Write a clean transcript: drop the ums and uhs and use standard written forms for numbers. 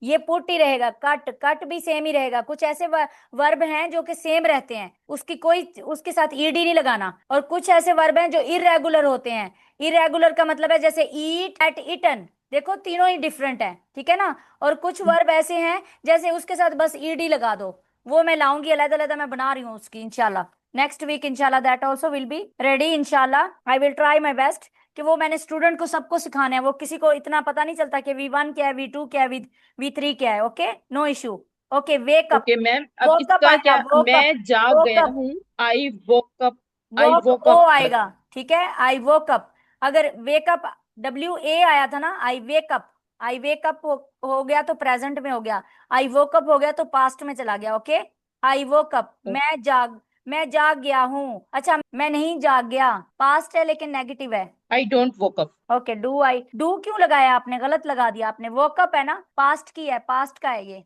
ये पुट ही रहेगा। Cut, cut भी सेम ही रहेगा। कुछ ऐसे वर्ब हैं जो कि सेम रहते हैं, उसकी कोई उसके साथ ईडी नहीं लगाना। और कुछ ऐसे वर्ब हैं जो इरेगुलर होते हैं। इरेगुलर का मतलब है जैसे ईट, एट, ईटन, देखो तीनों ही डिफरेंट है, ठीक है ना। और कुछ वर्ब ऐसे हैं जैसे उसके साथ बस ईडी लगा दो। वो मैं लाऊंगी अलग अलग, मैं बना रही हूँ उसकी इंशाल्लाह। नेक्स्ट वीक इंशाल्लाह that also will be ready इंशाल्लाह। I will try my best कि वो मैंने स्टूडेंट को सबको सिखाना है। वो किसी को इतना पता नहीं चलता कि V1 क्या है, V2 क्या है, V3 क्या है। Okay, no issue. Okay, wake up. Okay ma'am, अब वोक अप इसका आएगा, क्या, वोक अप। मैं जाग वोक गया अप, हूँ। I woke up. I walk woke oh up. आएगा, ठीक है। I woke up. अगर वेकअप WA आया था ना, आई वेकअप। आई वेकअप हो गया तो प्रेजेंट में हो गया। आई वोकअप हो गया तो पास्ट में चला गया। ओके, आई वोकअप, मैं जाग गया हूँ। अच्छा, मैं नहीं जाग गया, पास्ट है लेकिन नेगेटिव है। I don't woke up. Okay, do क्यों लगाया आपने? गलत लगा दिया आपने। वोकअप है ना, पास्ट की है, पास्ट का है ये।